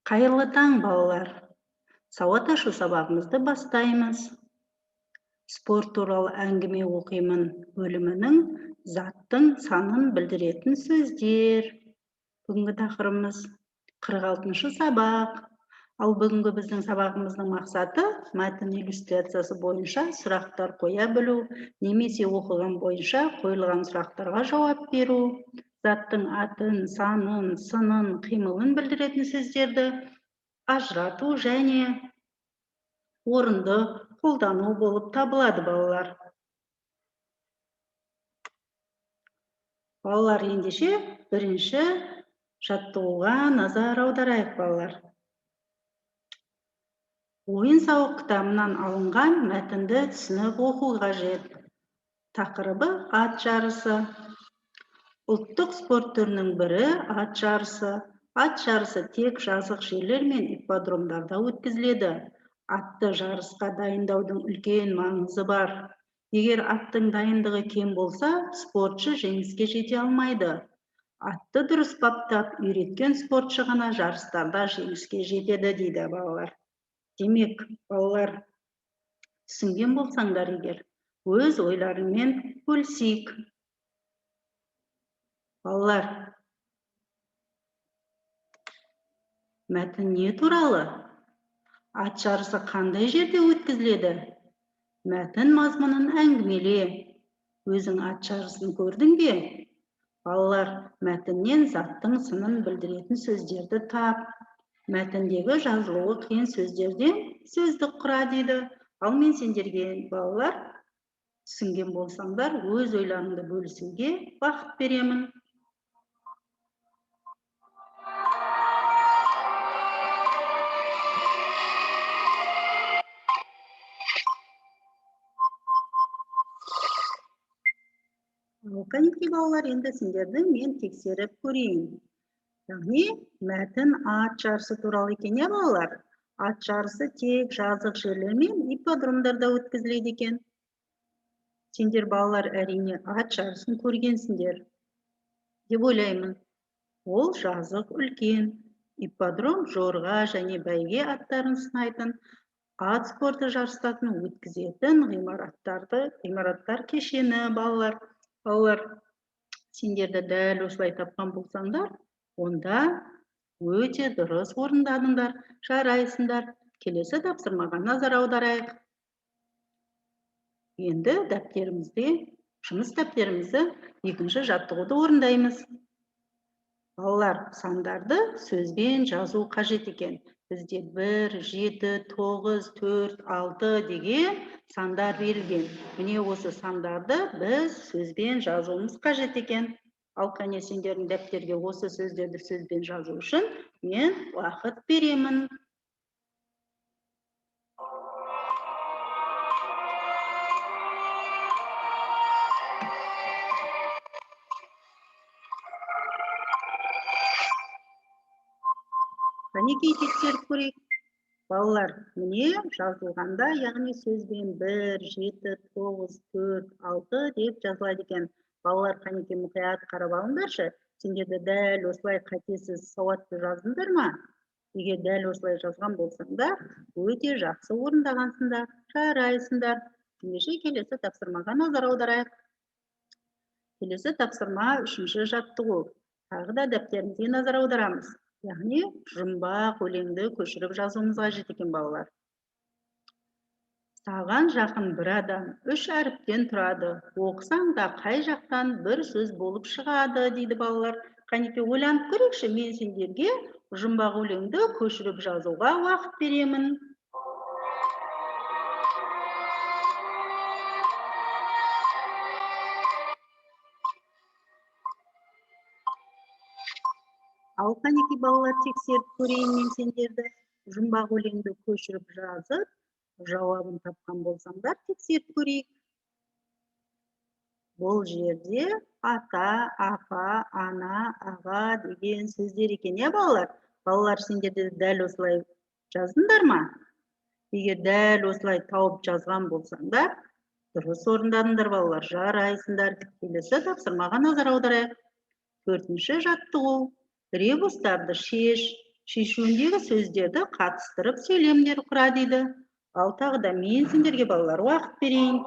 Қайырлы таң, балалар. Сауат ашу сабағымызды бастаймыз. Спорт туралы әңгіме оқимын бөлімінің заттың санын білдіретін сөздер. Бүгінгі тақырыбымыз 46-шы сабақ. Ал бүгінгі біздің сабағымыздың мақсаты мәтін иллюстрациясы бойынша сұрақтар қоя білу, немесе оқыған бойынша қойылған сұрақтарға жауап беру, заттың атын, санын, сынын, қимылын білдіретін сөздерді ажырату және орынды қолдану болып табылады, балалар. Балалар, ендеше бірінші жаттығуға назар аударайық, балалар. Ойын-сауық кітабынан алынған мәтінді түсініп оқу қажет. Тақырыбы ат жарысы. Ұлттық спорт түрінің бірі ат жарысы. Ат жарысы тек жазық жерлер мен ипподромдарда өткізіледі. Атты жарысқа дайындаудың үлкен маңызы бар. Егер аттың дайындығы кем болса, спортшы жеңіске жете алмайды. Атты дұрыс баптап үйреткен спортшы ғана жарыстарда жеңіске жетеді, дейді балалар. Демек, балалар, түсінген болсаңдар егер, өз ойларымен бөлісейік. Балалар, мәтін не туралы? Ат жарысы қандай жерде өткізіледі? Мәтін мазмұнын әңгімеле. Өзің ат жарысын көрдің бе? Балалар, мәтіннен заттың сынын білдіретін сөздерді тап. Мәтіндегі жазылуы қиын сөздерден сөздік құра дейді. Ал мен сендерге, балалар, түсінген болсаңдар, өз ойларыңды бөлісуге уақыт беремін. Қанекей, балалар, енді сендерді мен тексеріп көрейін. Яғни, мәтін ат жарысы туралы екен, балалар. Ат жарысы тек жазық жерлер мен ипподромдарда өткізіледі екен. Сендер, балалар, әрине ат жарысын көргенсіңдер деп ойлаймын. Ол жазық үлкен. Ипподром жорға және бәйге аттарын сынайтын, ат спорты жарыстарын өткізетін ғимараттар кешені, балалар. Балалар, сендерді дәл осылай тапқан болсаңдар, онда өте дұрыс орындадыңдар, жарайсыңдар. Келесі тапсырмаға назар аударайық. Енді жұмыс дәптерімізді екінші жаттығуды орындаймыз. Балалар, сандарды сөзбен жазу қажет екен. Бізде 1, 7, 9, 4, 6 деген сандар берілген. Міне осы сандарды біз сөзбен жазуымыз қажет екен. Ал қане сендердің дәптерге осы сөздерді сөзбен жазу үшін мен уақыт беремін. Қанекей тексеріп көрейік. Балалар, міне жазылғанда, яғни сөзбен 1, 7, 9, 4, 6 деп жазылады екен. Балалар, қанекей мұқият қарап алыңдаршы. Сендерді дәл осылай қатесіз сауатты жаздыңдар ма? Егер дәл осылай жазған болсаңдар, өте жақсы орындағансыңдар, жарайсыңдар. Ендеше келесі тапсырмаға назар аударайық. Келесі тапсырма 3-ші жаттығу. Тағы да дәптерімізге назар аударамыз. Яғни, жұмбақ өлеңді көшіріп жазуымыз қажет екен, балалар. Саған жақын бір адам 3 әріптен тұрады. Оқысаң да қай жақтан бір сөз болып шығады, дейді балалар. Қанекей ойланып көрейікші, мен сендерге жұмбақ өлеңді көшіріп жазуға уақыт беремін. Ал қанекей, балалар, тексеріп көрейін мен сендерді. Жұмбақ өлеңді көшіріп жазып, жауабын тапқан болсаңдар, тексеріп көрейік. Бұл жерде ата, апа, ана, аға деген сөздер екен, балалар. Балалар, сендерді дәл осылай жаздыңдар ма? Егер дәл осылай тауып жазған болсаңдар, дұрыс орындадыңдар, балалар, жарайсыңдар. Келесі тапсырмаға назар аударайық. 4-ші жаттығу. Ребустарды шеш. шешуіндегі сөздерді қатыстырып сөйлемдер құра дейді. Ал тағы да мен сендерге балалар уақыт берейін.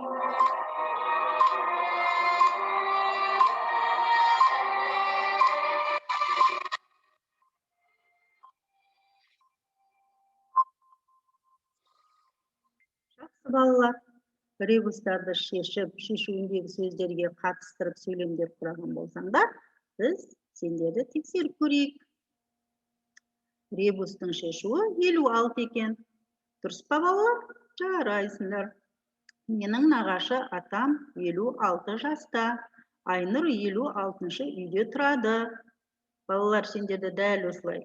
Жақсы балалар, ребустарды шешіп, шешуіндегі сөздерге қатыстырып сөйлемдер құраған болсаңдар, біз сендерді тексеріп көрейік. Ребустың шешуі 56 екен. Дұрыс па балалар? Жарайсыңдар. Менің нағашы атам 56 жаста. Айнұр 56-шы үйде тұрады. Балалар, сендерді дәл осылай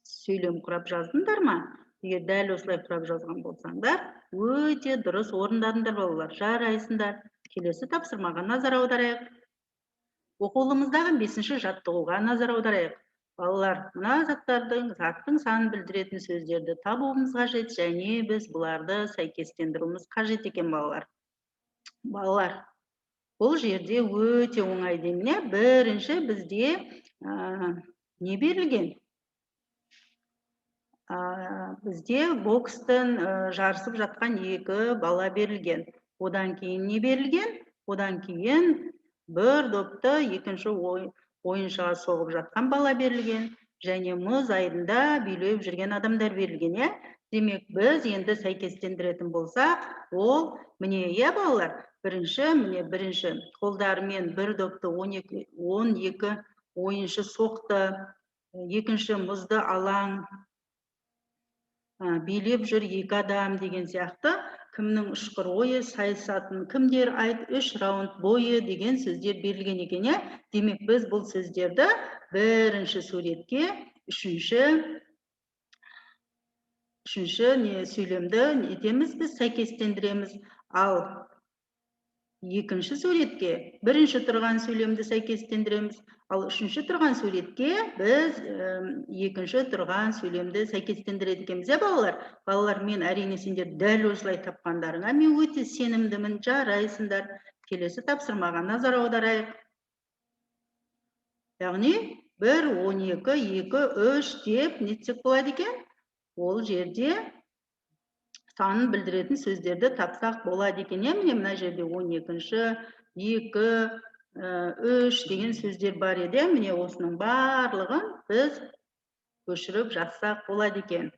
сөйлем құрап жаздыңдар ма? Егер дәл осылай құрап жазған болсаңдар, өте дұрыс орындадыңдар балалар. Жарайсыңдар. Келесі тапсырмаға назар аударайық. Оқулымыздағы 5-ші жаттығуға назар аударайық. Балалар, мына заттың санын білдіретін сөздерді табуымыз қажет, және біз бұларды сәйкестендіруіміз қажет екен балалар. Балалар, бұл жерде өте оңай деймін. Бірінші бізде не берілген? Бізде бокстың жарысып жатқан 2 бала берілген. Одан кейін не берілген? Одан кейін бір допты екінші ойыншыға соғып жатқан бала берілген. Және мұз айдында билеп жүрген адамдар берілген. Демек, біз енді сәйкестендіретін болсақ, ол міне балалар, бірінші қолдарымен бір допты 12 ойыншы соқты, екінші мұзды алаң билеп жүр 2 адам деген сияқты, кімнің ұшқыр ойы сайысатын, кімдер айт 3 раунд бойы деген сөздер берілген екен. Демек, біз бұл сөздерді бірінші суретке, үшінші сөйлемді етеміз, біз сәйкестендіреміз. Ал екінші суретке бірінші тұрған сөйлемді сәйкестендіреміз. Ал үшінші тұрған суретке біз екінші тұрған сөйлемді сәйкестендіреді екенбіз, балалар. Балалар, мен әрине сендер дәл осылай тапқандарыңа мен өте сенімдімін. Жарайсыңдар. Келесі тапсырмаға назар аударайық. Яғни 1, 12, 2, 3 деп нетсек болады екен? Ол жерде санын білдіретін сөздерді тапсақ болады екен. Міне мына жерде 12-ші, 2, 3 деген сөздер бар еді. Міне осының барлығын біз көшіріп жазсақ болады екен.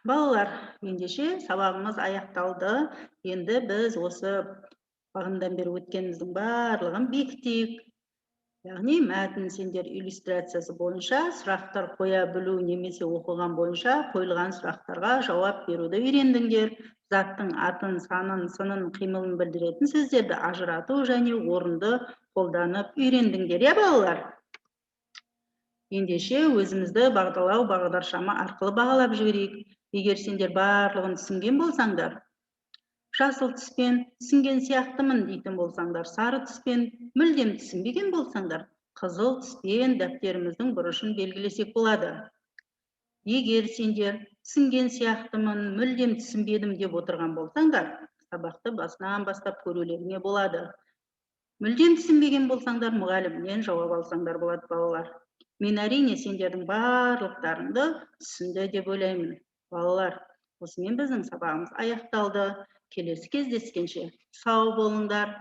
Балалар, ендеше сабағымыз аяқталды. Енді біз осы бағанадан бері өткеніміздің барлығын бекітейік. Яғни мәтін сендер иллюстрациясы бойынша сұрақтар қоя білу немесе оқыған бойынша қойылған сұрақтарға жауап беруді үйрендіңдер. Заттың атын, санын, сынын, қимылын білдіретін сөздерді ажырату және орынды қолданып үйрендіңдер, балалар. Ендеше өзімізді бағдарлау бағдаршама арқылы бағалап жіберейік. Егер сендер барлығын түсінген болсаңдар, жасыл түспен түсінген сияқтымын дейтін болсаңдар, сары түспен мүлдем түсінбеген болсаңдар, қызыл түспен дәптеріміздің бұрышын белгілесек болады. Егер сендер түсінген сияқтымын, мүлдем түсінбедім деп отырған болсаңдар, сабақты басынан бастап көрулеріңе болады. Мүлдем түсінбеген болсаңдар, мұғалімнен жауап алсаңдар болады, балалар. Мен әрине сендердің барлықтарыңды түсінді деп ойлаймын. Балалар, осымен біздің сабағымыз аяқталды. Келесі кездескенше сау болыңдар.